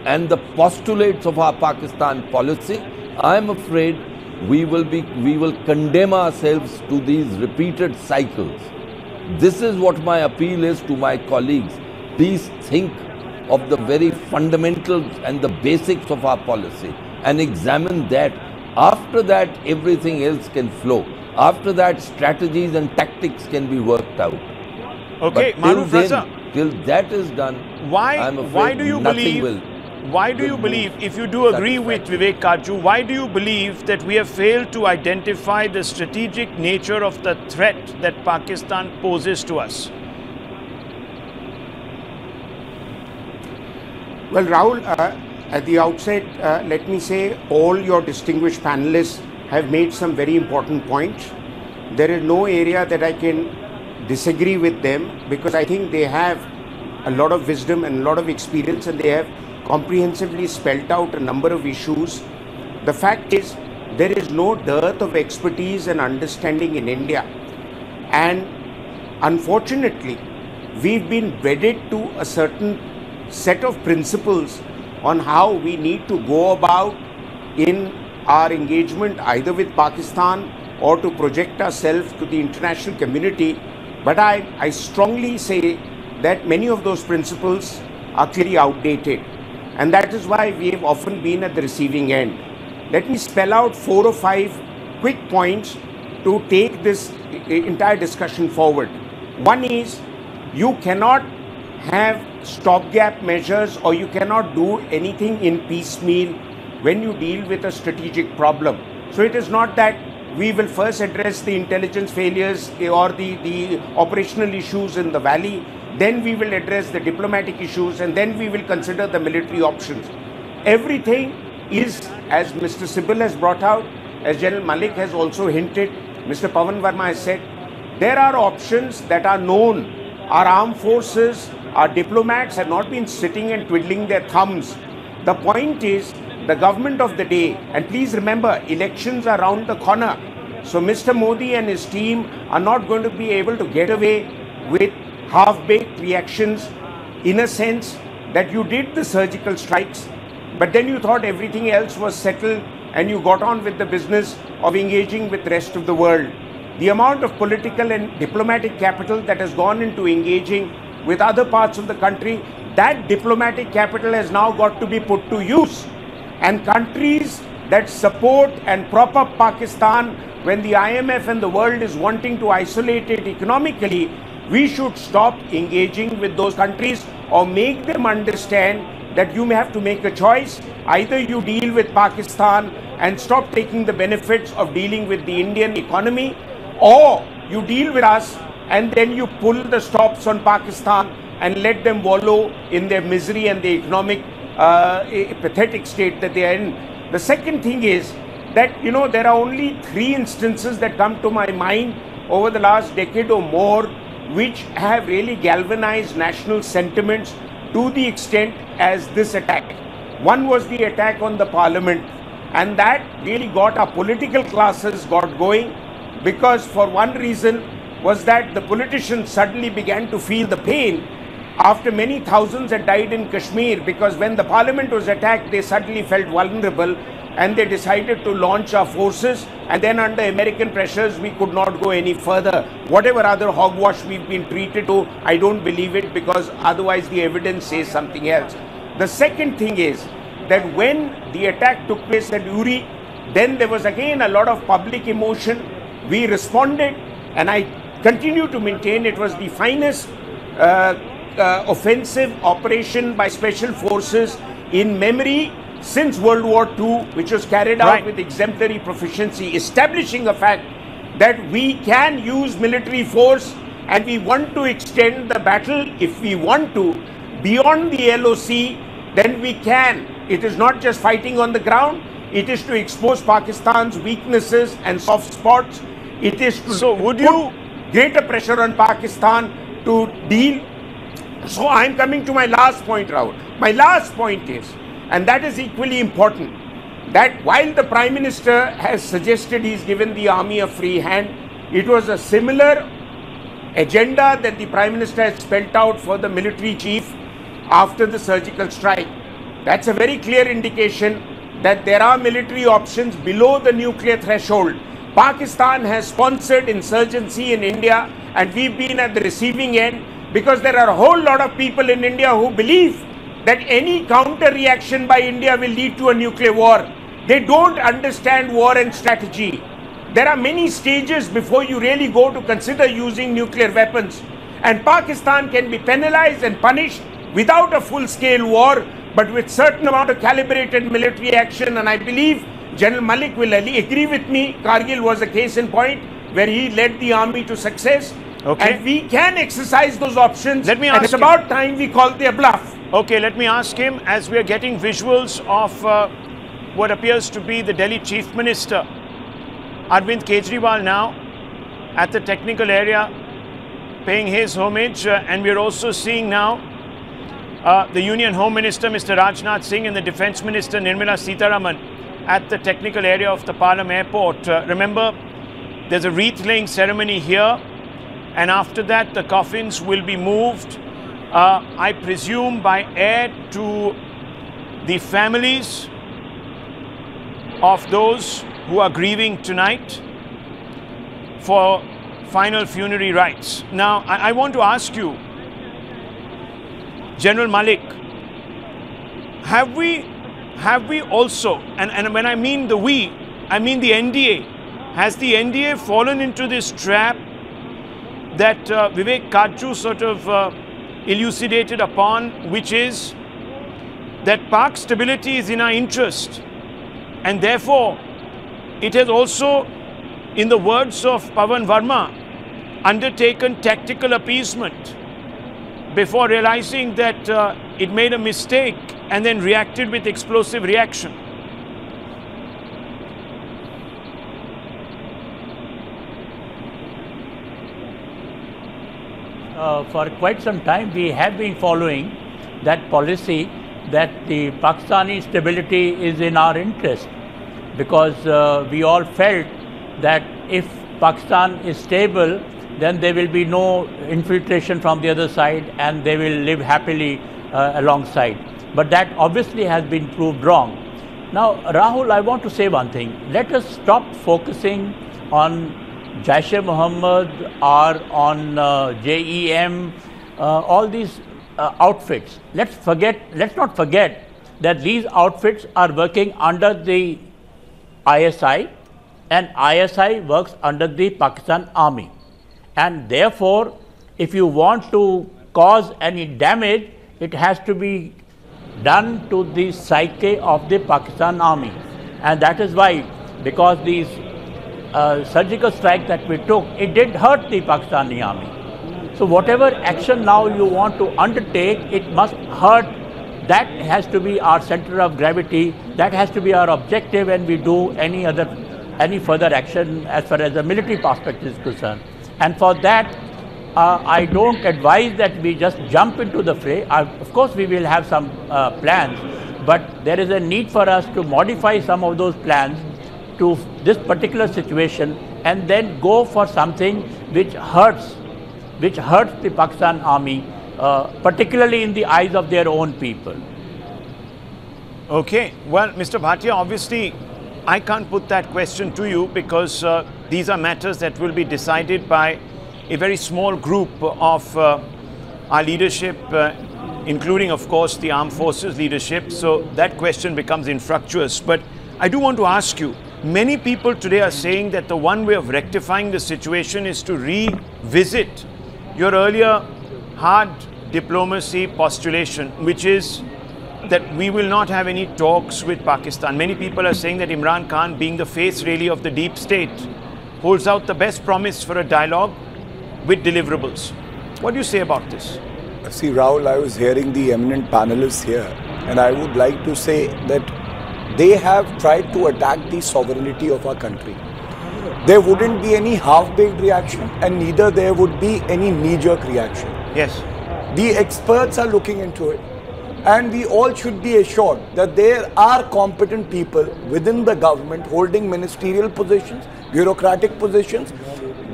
and the postulates of our Pakistan policy, I am afraid we will condemn ourselves to these repeated cycles. This is what my appeal is to my colleagues. Please think of the very fundamentals and the basics of our policy and examine that. After that, everything else can flow. After that, strategies and tactics can be worked out. Okay, but till that is done, why do you believe? Why do you believe, if you do agree with Vivek Kaju, why do you believe that we have failed to identify the strategic nature of the threat that Pakistan poses to us? Well, Rahul, at the outset, let me say all your distinguished panelists have made some very important points. There is no area that I can disagree with them, because I think they have a lot of wisdom and a lot of experience, and they have comprehensively spelt out a number of issues. The fact is, there is no dearth of expertise and understanding in India. And unfortunately, we've been wedded to a certain set of principles on how we need to go about in our engagement either with Pakistan or to project ourselves to the international community. But I strongly say that many of those principles are clearly outdated. And that is why we have often been at the receiving end. Let me spell out 4 or 5 quick points to take this entire discussion forward. One is, you cannot have stopgap measures, or you cannot do anything in piecemeal when you deal with a strategic problem. So it is not that we will first address the intelligence failures or the operational issues in the valley, then we will address the diplomatic issues, and then we will consider the military options. Everything is, as Mr. Sibal has brought out, as General Malik has also hinted, Mr. Pavan Verma has said, there are options that are known. Our armed forces, our diplomats have not been sitting and twiddling their thumbs. The point is, the government of the day, and please remember, elections are around the corner. So Mr. Modi and his team are not going to be able to get away with half-baked reactions, in a sense that you did the surgical strikes, but then you thought everything else was settled and you got on with the business of engaging with the rest of the world. The amount of political and diplomatic capital that has gone into engaging with other parts of the country, that diplomatic capital has now got to be put to use. And countries that support and prop up Pakistan when the IMF and the world is wanting to isolate it economically, we should stop engaging with those countries or make them understand that you may have to make a choice. Either you deal with Pakistan and stop taking the benefits of dealing with the Indian economy, or you deal with us and then you pull the stops on Pakistan and let them wallow in their misery and the economic pathetic state that they are in. The second thing is that, you know, there are only 3 instances that come to my mind over the last decade or more which have really galvanized national sentiments to the extent as this attack. One was the attack on the parliament, and that really got our political classes got going, because for one reason was that the politicians suddenly began to feel the pain after many thousands had died in Kashmir, because when the parliament was attacked, they suddenly felt vulnerable and they decided to launch our forces, and then under American pressures we could not go any further. Whatever other hogwash we've been treated to, I don't believe it, because otherwise the evidence says something else. The second thing is that when the attack took place at Uri, then there was again a lot of public emotion. We responded, and I continue to maintain it was the finest offensive operation by special forces in memory since World War II, which was carried out with exemplary proficiency, establishing a fact that we can use military force and we want to extend the battle if we want to beyond the LOC, then we can. It is not just fighting on the ground, it is to expose Pakistan's weaknesses and soft spots. It is to put greater pressure on Pakistan to deal. So I'm coming to my last point, Rahul. My last point is And that is equally important. That while the Prime Minister has suggested he's given the army a free hand, it was a similar agenda that the Prime Minister has spelled out for the military chief after the surgical strike. That's a very clear indication that there are military options below the nuclear threshold. Pakistan has sponsored insurgency in India, and we've been at the receiving end because there are a whole lot of people in India who believe that any counter reaction by India will lead to a nuclear war. They don't understand war and strategy. There are many stages before you really go to consider using nuclear weapons. And Pakistan can be penalized and punished without a full-scale war, but with certain amount of calibrated military action. And I believe General Malik will agree with me. Kargil was a case in point where he led the army to success. Okay. And we can exercise those options. Let me and ask it's you. about time we call their bluff. Okay, let me ask him, as we are getting visuals of what appears to be the Delhi Chief Minister, Arvind Kejriwal, now at the technical area paying his homage, and we are also seeing now the Union Home Minister, Mr. Rajnath Singh, and the Defence Minister, Nirmala Sitharaman, at the technical area of the Palam Airport. Remember, there's a wreath-laying ceremony here, and after that the coffins will be moved, I presume by air, to the families of those who are grieving tonight for final funerary rites. Now, I want to ask you, General Malik, have we also, and when I mean the we, I mean the NDA, has the NDA fallen into this trap that Vivek Kajju sort of elucidated upon, which is that Pak stability is in our interest, and therefore it has also, in the words of Pavan Verma, undertaken tactical appeasement before realizing that it made a mistake and then reacted with explosive reaction? For quite some time we have been following that policy that the Pakistani stability is in our interest, because we all felt that if Pakistan is stable, then there will be no infiltration from the other side and they will live happily alongside. But that obviously has been proved wrong. Now, Rahul, I want to say one thing. Let us stop focusing on Jaish-e-Mohammad or on JEM, all these outfits. Let's not forget that these outfits are working under the ISI, and ISI works under the Pakistan Army. And therefore, if you want to cause any damage, it has to be done to the psyche of the Pakistan Army. And that is why, because these surgical strike that we took, it did hurt the Pakistani Army. So whatever action now you want to undertake, it must hurt. That has to be our center of gravity. That has to be our objective when we do any further action as far as the military prospect is concerned. And for that, I don't advise that we just jump into the fray. Of course, we will have some plans, but there is a need for us to modify some of those plans to this particular situation and then go for something which hurts the Pakistan Army, particularly in the eyes of their own people. Okay, well, Mr. Bhatia, obviously I can't put that question to you because these are matters that will be decided by a very small group of our leadership, including, of course, the armed forces leadership. So that question becomes infructuous. But I do want to ask you, many people today are saying that the one way of rectifying the situation is to revisit your earlier hard diplomacy postulation, which is that we will not have any talks with Pakistan. Many people are saying that Imran Khan, being the face really of the deep state, holds out the best promise for a dialogue with deliverables. What do you say about this? See, Rahul, I was hearing the eminent panelists here, and I would like to say that they have tried to attack the sovereignty of our country. There wouldn't be any half-baked reaction, and neither there would be any knee-jerk reaction. Yes. The experts are looking into it. And we all should be assured that there are competent people within the government holding ministerial positions, bureaucratic positions.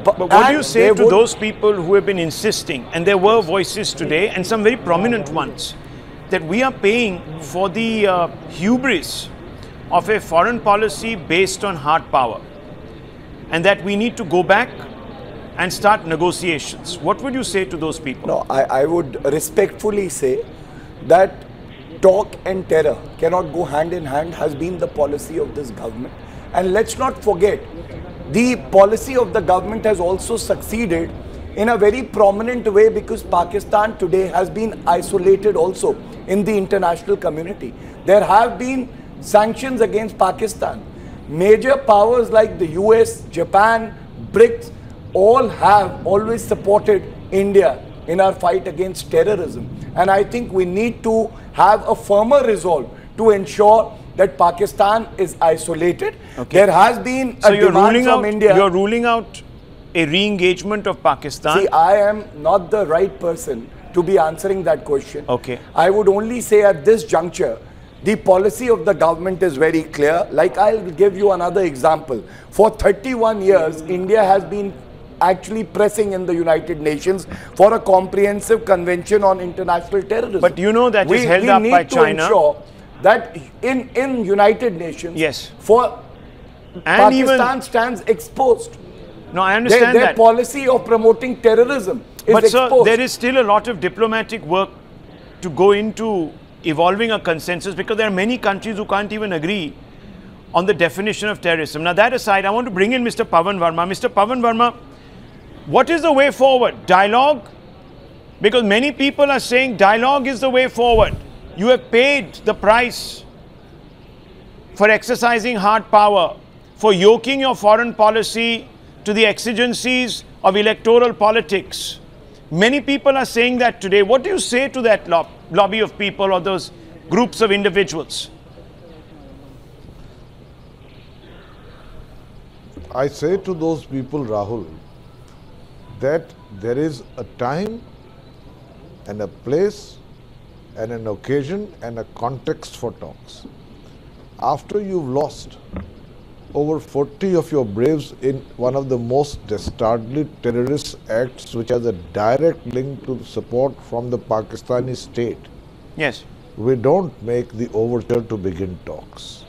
But what do you say to those people who have been insisting, and there were voices today and some very prominent ones, that we are paying for the hubris of a foreign policy based on hard power, and that we need to go back and start negotiations? What would you say to those people? No, I would respectfully say that talk and terror cannot go hand in hand has been the policy of this government. And let's not forget, the policy of the government has also succeeded in a very prominent way because Pakistan today has been isolated also in the international community. There have been sanctions against Pakistan. Major powers like the US, Japan, BRICS all have always supported India in our fight against terrorism. And I think we need to have a firmer resolve to ensure that Pakistan is isolated. Okay. There has been a demand from India. You're ruling out a re-engagement of Pakistan? See, I am not the right person to be answering that question. Okay. I would only say at this juncture, the policy of the government is very clear. Like, I'll give you another example. For 31 years, India has been actually pressing in the United Nations for a comprehensive convention on international terrorism. But you know that is held up by China. We need to ensure that in United Nations, yes, for and Pakistan stands exposed. No, I understand their policy of promoting terrorism is exposed. But sir, there is still a lot of diplomatic work to go into evolving a consensus, because there are many countries who can't even agree on the definition of terrorism. Now, that aside, I want to bring in Mr. Pavan Verma. Mr. Pavan Verma, what is the way forward? Dialogue? Because many people are saying dialogue is the way forward. You have paid the price for exercising hard power, for yoking your foreign policy to the exigencies of electoral politics. Many people are saying that today. What do you say to that lobby of people or those groups of individuals? I say to those people, Rahul, that there is a time and a place and an occasion and a context for talks. After you've lost over 40 of your braves in one of the most dastardly terrorist acts which has a direct link to support from the Pakistani state, yes, we don't make the overture to begin talks.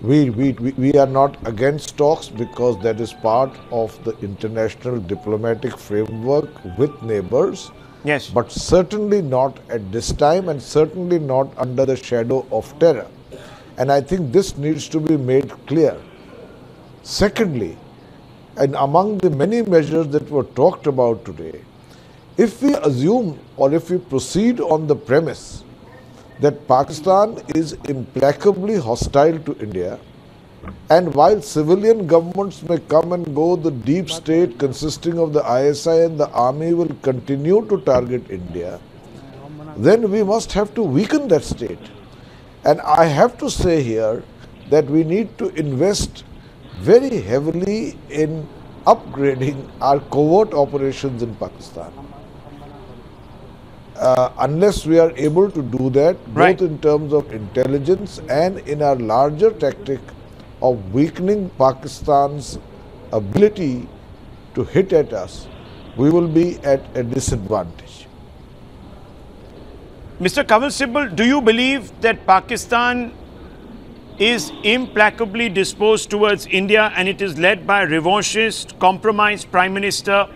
We are not against talks because that is part of the international diplomatic framework with neighbors. Yes. But certainly not at this time, and certainly not under the shadow of terror. And I think this needs to be made clear. Secondly, and among the many measures that were talked about today, if we assume or if we proceed on the premise that Pakistan is implacably hostile to India, and while civilian governments may come and go, the deep state consisting of the ISI and the army will continue to target India, then we must have to weaken that state. And I have to say here that we need to invest very heavily in upgrading our covert operations in Pakistan. Unless we are able to do that, both in terms of intelligence and in our larger tactic of weakening Pakistan's ability to hit at us, we will be at a disadvantage. Mr. Kanwal Sibal, do you believe that Pakistan is implacably disposed towards India and it is led by a revanchist, compromised Prime Minister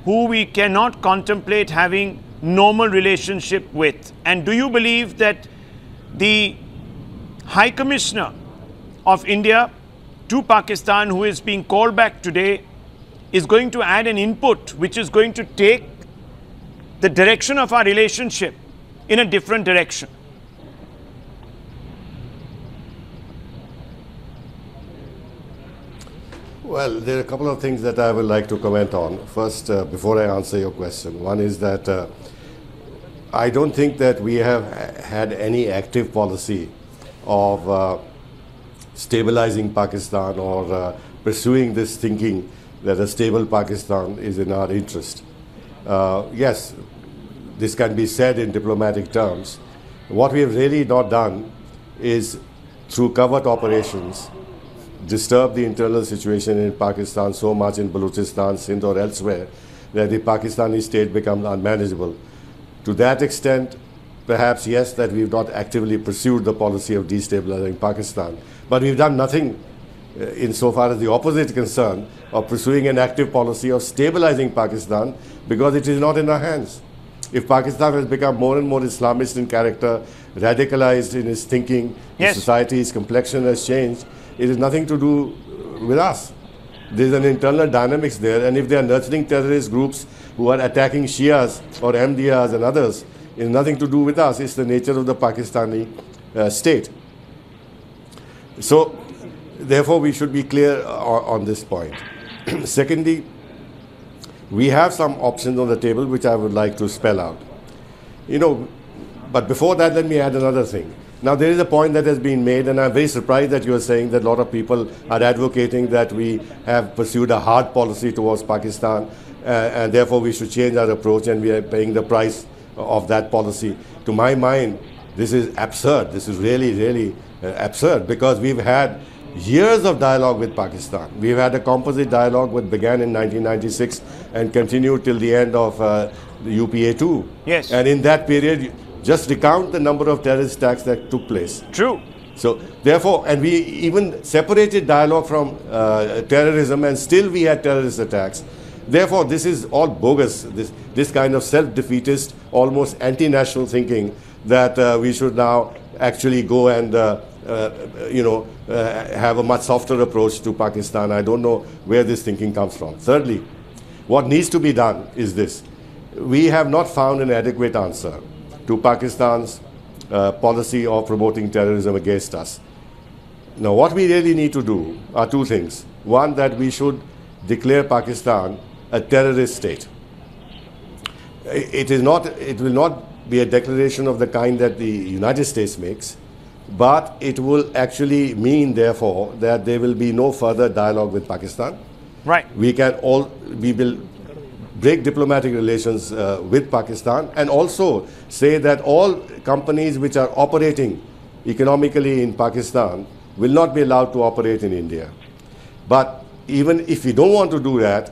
who we cannot contemplate having normal relationship with? And do you believe that the High Commissioner of India to Pakistan, who is being called back today, is going to add an input which is going to take the direction of our relationship in a different direction? Well, there are a couple of things that I would like to comment on. First, before I answer your question, one is that I don't think that we have had any active policy of stabilizing Pakistan or pursuing this thinking that a stable Pakistan is in our interest. Yes, this can be said in diplomatic terms. What we have really not done is, through covert operations, disturb the internal situation in Pakistan so much in Balochistan, Sindh or elsewhere that the Pakistani state becomes unmanageable. To that extent, perhaps yes, that we've not actively pursued the policy of destabilizing Pakistan, but we've done nothing insofar as the opposite is concerned, of pursuing an active policy of stabilizing Pakistan, because it is not in our hands. If Pakistan has become more and more Islamist in character, radicalized in its thinking, yes, society's complexion has changed, it has nothing to do with us. There's an internal dynamics there, and if they are nurturing terrorist groups who are attacking Shias or Ahmadiyas and others, it has nothing to do with us. It's the nature of the Pakistani state. So, therefore, we should be clear on this point. Secondly, we have some options on the table which I would like to spell out. You know, but before that, let me add another thing. Now, there is a point that has been made, and I'm very surprised that you are saying that a lot of people are advocating that we have pursued a hard policy towards Pakistan, and therefore we should change our approach, and we are paying the price of that policy. To my mind, this is absurd. This is really, really absurd, because we've had years of dialogue with Pakistan. We've had a composite dialogue which began in 1996 and continued till the end of the UPA-2. Yes. And in that period, just recount the number of terrorist attacks that took place. True. So, therefore, and we even separated dialogue from terrorism, and still we had terrorist attacks. Therefore, this is all bogus, this kind of self-defeatist, almost anti-national thinking that we should now actually go and have a much softer approach to Pakistan. I don't know where this thinking comes from. Thirdly, what needs to be done is this. We have not found an adequate answer to Pakistan's policy of promoting terrorism against us. Now, what we really need to do are two things. One, that we should declare Pakistan a terrorist state. It will not be a declaration of the kind that the United States makes, but it will actually mean, therefore, that there will be no further dialogue with Pakistan. Right. We will break diplomatic relations with Pakistan, and also say that all companies which are operating economically in Pakistan will not be allowed to operate in India. But even if we don't want to do that,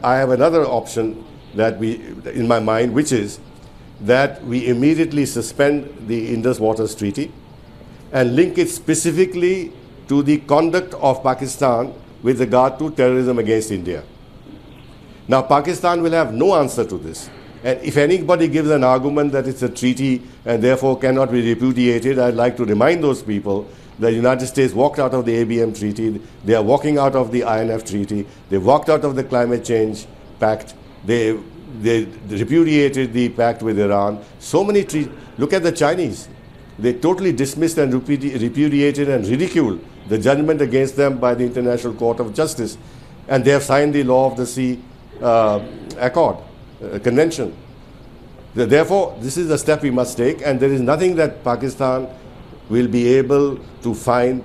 I have another option that in my mind, which is that we immediately suspend the Indus Waters Treaty and link it specifically to the conduct of Pakistan with regard to terrorism against India. Now, Pakistan will have no answer to this. And if anybody gives an argument that it's a treaty and therefore cannot be repudiated, I'd like to remind those people that the United States walked out of the ABM treaty, they are walking out of the INF treaty, they walked out of the climate change pact, they repudiated the pact with Iran. So many treaties. Look at the Chinese. They totally dismissed and repudiated and ridiculed the judgment against them by the International Court of Justice. And they have signed the Law of the Sea Convention. Therefore, this is a step we must take, and there is nothing that Pakistan will be able to find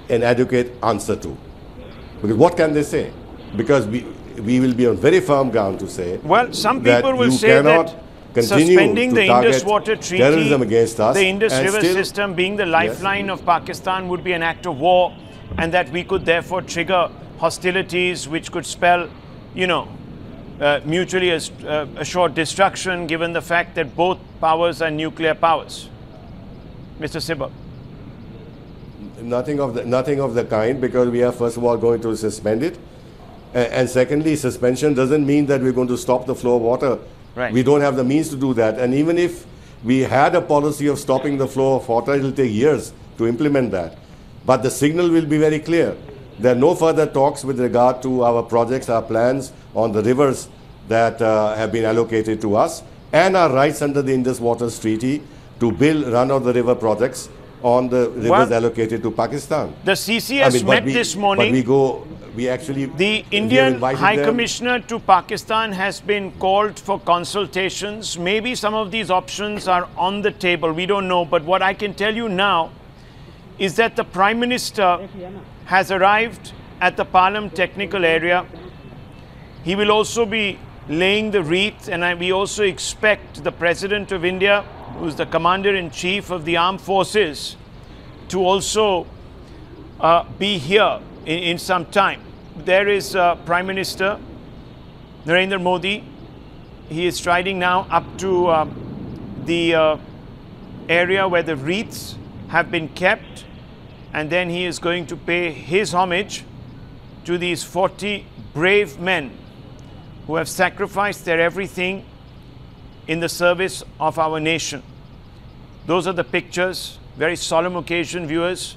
an adequate answer to. Because what can they say? Because we will be on very firm ground to say, well, some people will say that suspending the Indus Water Treaty, the Indus River system being the lifeline of Pakistan would be an act of war, and that we could therefore trigger hostilities which could spell, mutually assured destruction, given the fact that both powers are nuclear powers. Mr. Sibal. Nothing of the kind, because we are first of all going to suspend it, and secondly, suspension doesn't mean that we're going to stop the flow of water. Right. We don't have the means to do that, and even if we had a policy of stopping the flow of water, it will take years to implement that. But the signal will be very clear. There are no further talks with regard to our projects, our plans on the rivers that have been allocated to us, and our rights under the Indus Waters Treaty to build run-of-the-river projects on the rivers allocated to Pakistan. The CCS met this morning. The Indian High Commissioner to Pakistan has been called for consultations. Maybe some of these options are on the table. We don't know. But what I can tell you now is that the Prime Minister has arrived at the Palam technical area. He will also be laying the wreath, and we also expect the President of India, who's the Commander-in-Chief of the Armed Forces, to also be here in some time. There is Prime Minister Narendra Modi. He is striding now up to the area where the wreaths have been kept, and then he is going to pay his homage to these 40 brave men who have sacrificed their everything in the service of our nation. Those are the pictures. Very solemn occasion, viewers.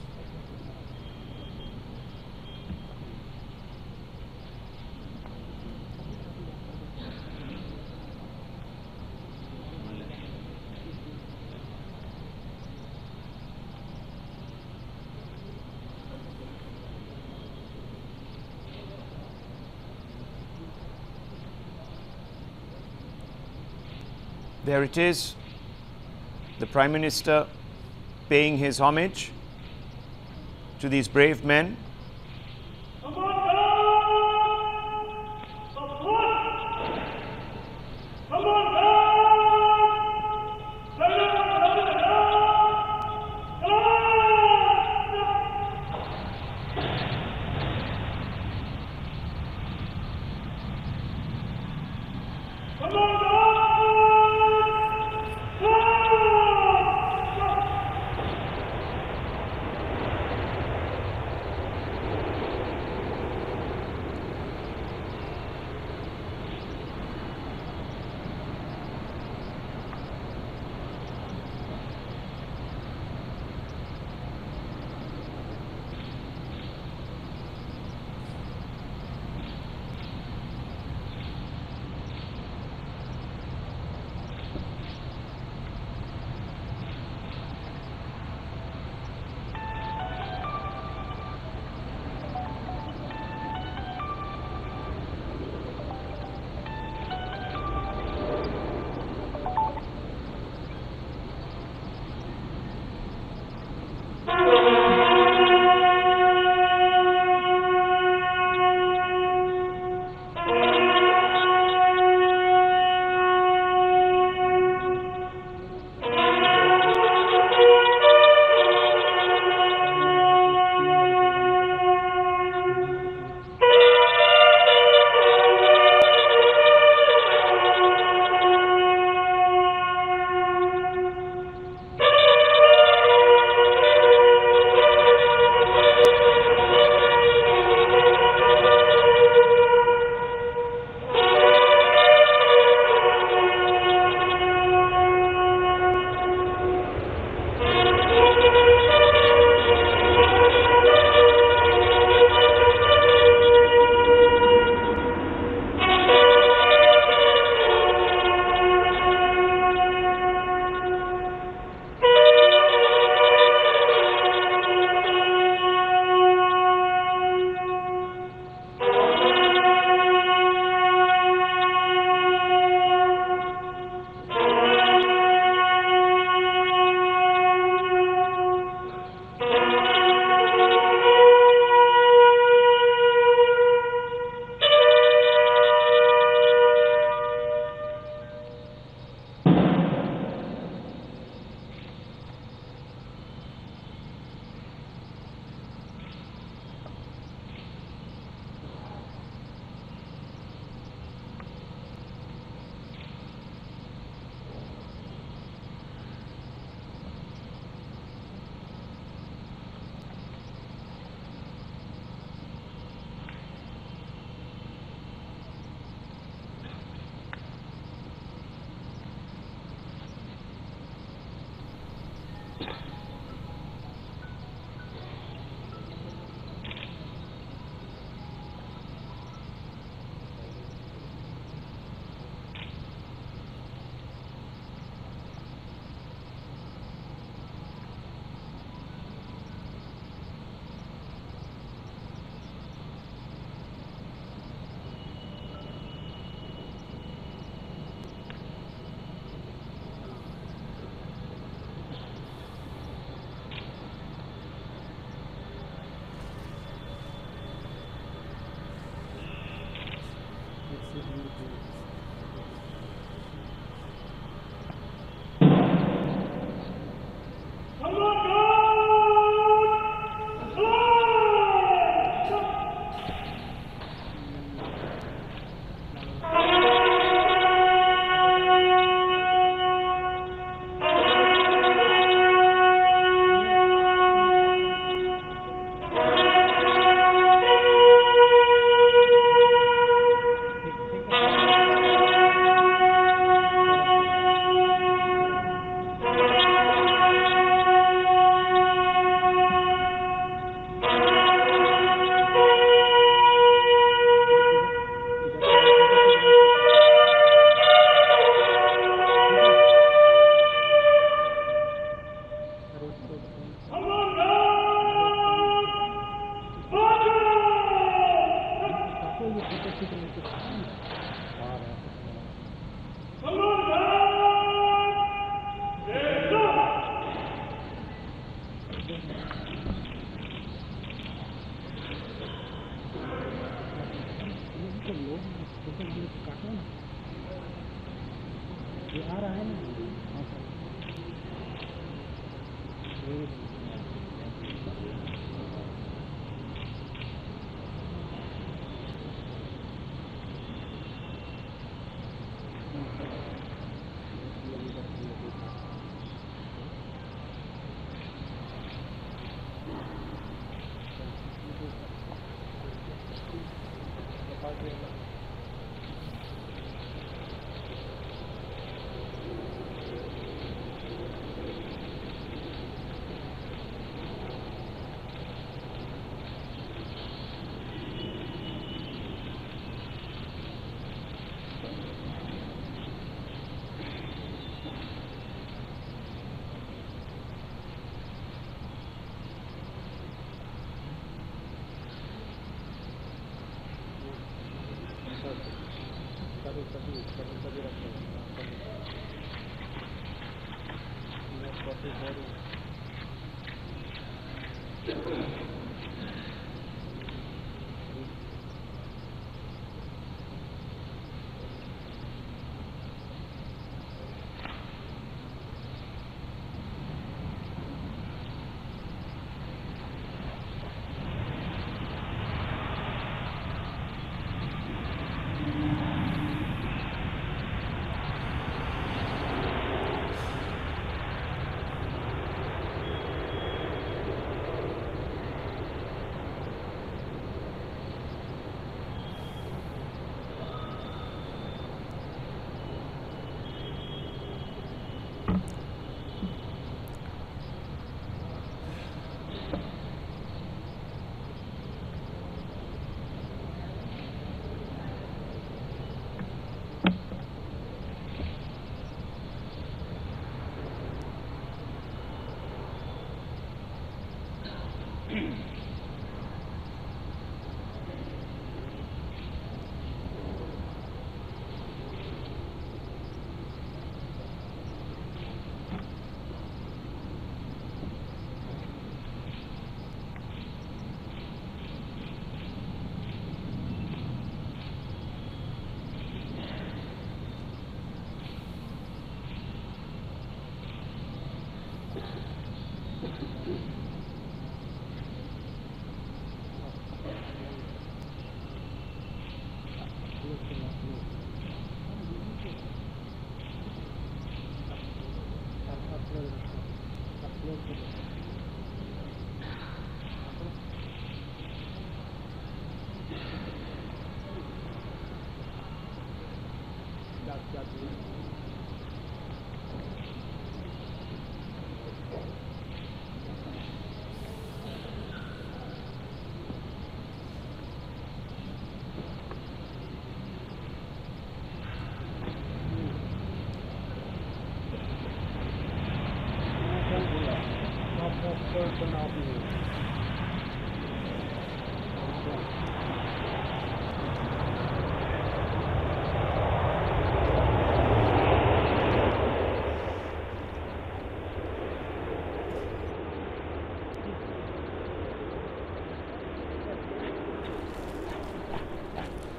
There it is, the Prime Minister paying his homage to these brave men.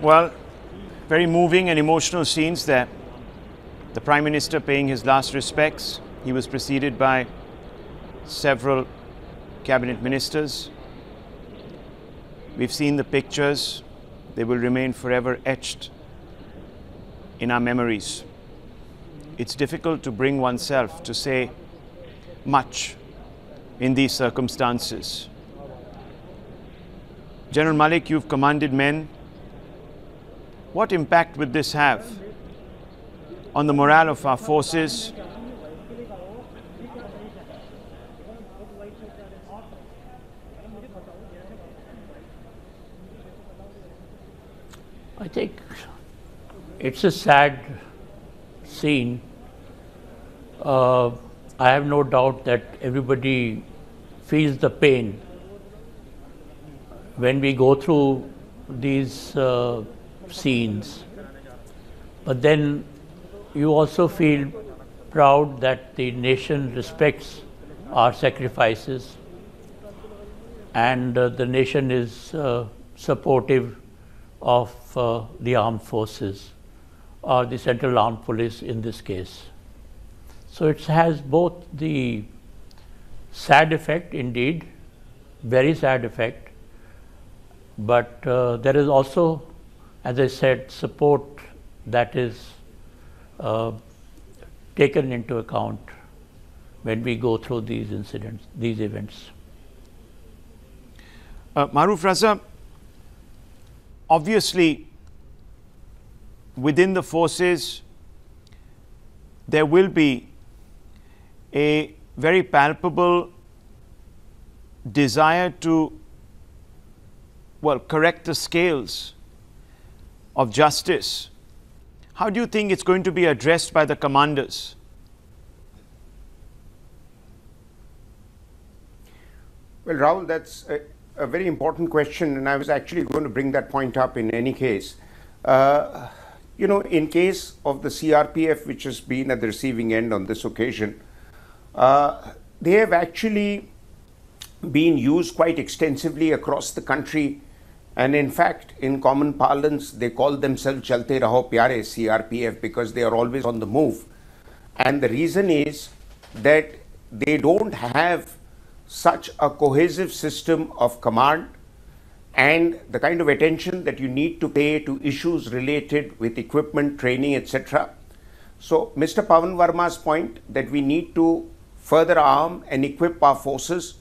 Well, very moving and emotional scenes there. The Prime Minister paying his last respects. He was preceded by several cabinet ministers. We've seen the pictures. They will remain forever etched in our memories. It's difficult to bring oneself to say much in these circumstances. General Malik, you've commanded men. What impact would this have on the morale of our forces? I think it's a sad scene. I have no doubt that everybody feels the pain when we go through these scenes. But then you also feel proud that the nation respects our sacrifices, and the nation is supportive of the armed forces or the Central Armed Police in this case. So it has both the sad effect, indeed, very sad effect, but there is also, as I said, support that is taken into account when we go through these incidents, these events. Maruf Raza, obviously within the forces there will be a very palpable desire to, well, correct the scales of justice. How do you think it's going to be addressed by the commanders? Well, Rahul, that's a very important question, and I was actually going to bring that point up in any case. You know, in case of the CRPF, which has been at the receiving end on this occasion, they have actually been used quite extensively across the country. And in fact, in common parlance, they call themselves Chalte Raho Pyare, CRPF, because they are always on the move. And the reason is that they don't have such a cohesive system of command and the kind of attention that you need to pay to issues related with equipment, training, etc. So Mr. Pavan Verma's point that we need to further arm and equip our forces,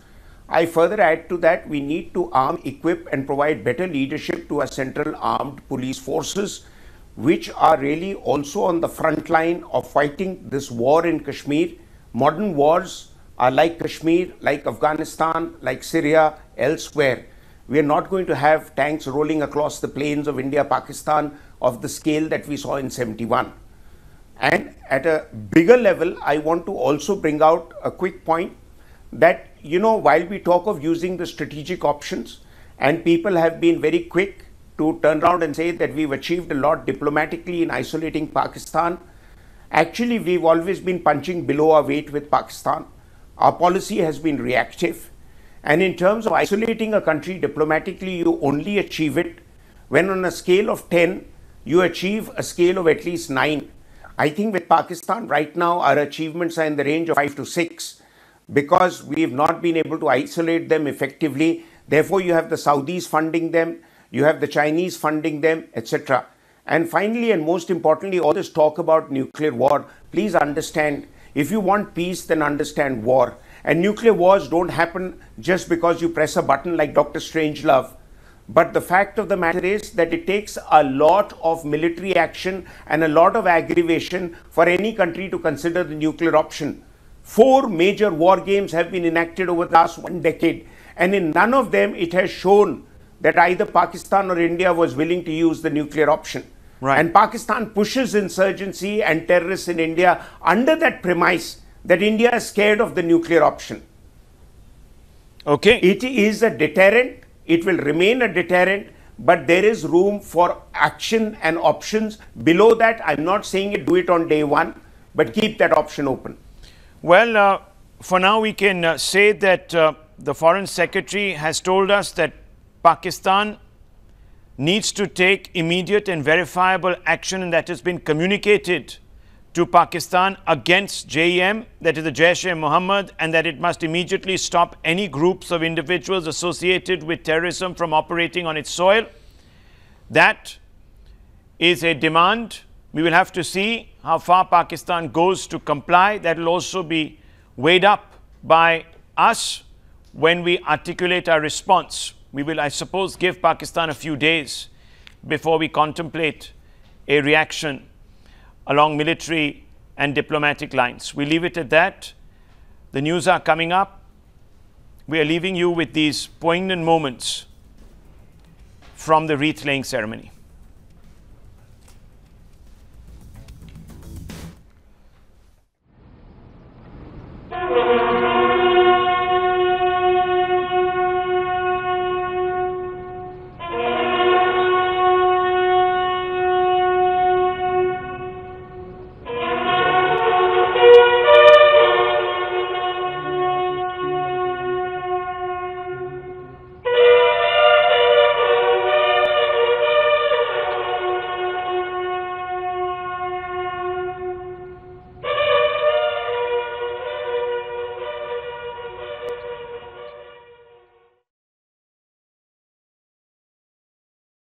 I further add to that we need to arm, equip and provide better leadership to our central armed police forces, which are really also on the front line of fighting this war in Kashmir. Modern wars are like Kashmir, like Afghanistan, like Syria, elsewhere. We are not going to have tanks rolling across the plains of India, Pakistan of the scale that we saw in 71. And at a bigger level, I want to also bring out a quick point that, you know, while we talk of using the strategic options, and people have been very quick to turn around and say that we've achieved a lot diplomatically in isolating Pakistan, actually we've always been punching below our weight with Pakistan. Our policy has been reactive. And in terms of isolating a country diplomatically, you only achieve it when on a scale of 10, you achieve a scale of at least 9. I think with Pakistan right now, our achievements are in the range of 5 to 6 because we have not been able to isolate them effectively. Therefore, you have the Saudis funding them, you have the Chinese funding them, etc. And finally, and most importantly, all this talk about nuclear war, please understand, if you want peace, then understand war. And nuclear wars don't happen just because you press a button like Dr. Strangelove. But the fact of the matter is that it takes a lot of military action and a lot of aggravation for any country to consider the nuclear option. 4 major war games have been enacted over the last 1 decade. And in none of them, it has shown that either Pakistan or India was willing to use the nuclear option. Right. And Pakistan pushes insurgency and terrorists in India under that premise that India is scared of the nuclear option. Okay. It is a deterrent. It will remain a deterrent, but there is room for action and options. Below that, I'm not saying do it on day one, but keep that option open. Well, for now we can say that the Foreign Secretary has told us that Pakistan needs to take immediate and verifiable action, and that has been communicated to Pakistan against JEM, that is the Jaish-e-Mohammad, and that it must immediately stop any groups of individuals associated with terrorism from operating on its soil. That is a demand. We will have to see how far Pakistan goes to comply. That will also be weighed up by us when we articulate our response. We will, I suppose, give Pakistan a few days before we contemplate a reaction along military and diplomatic lines. We leave it at that. The news are coming up. We are leaving you with these poignant moments from the wreath-laying ceremony.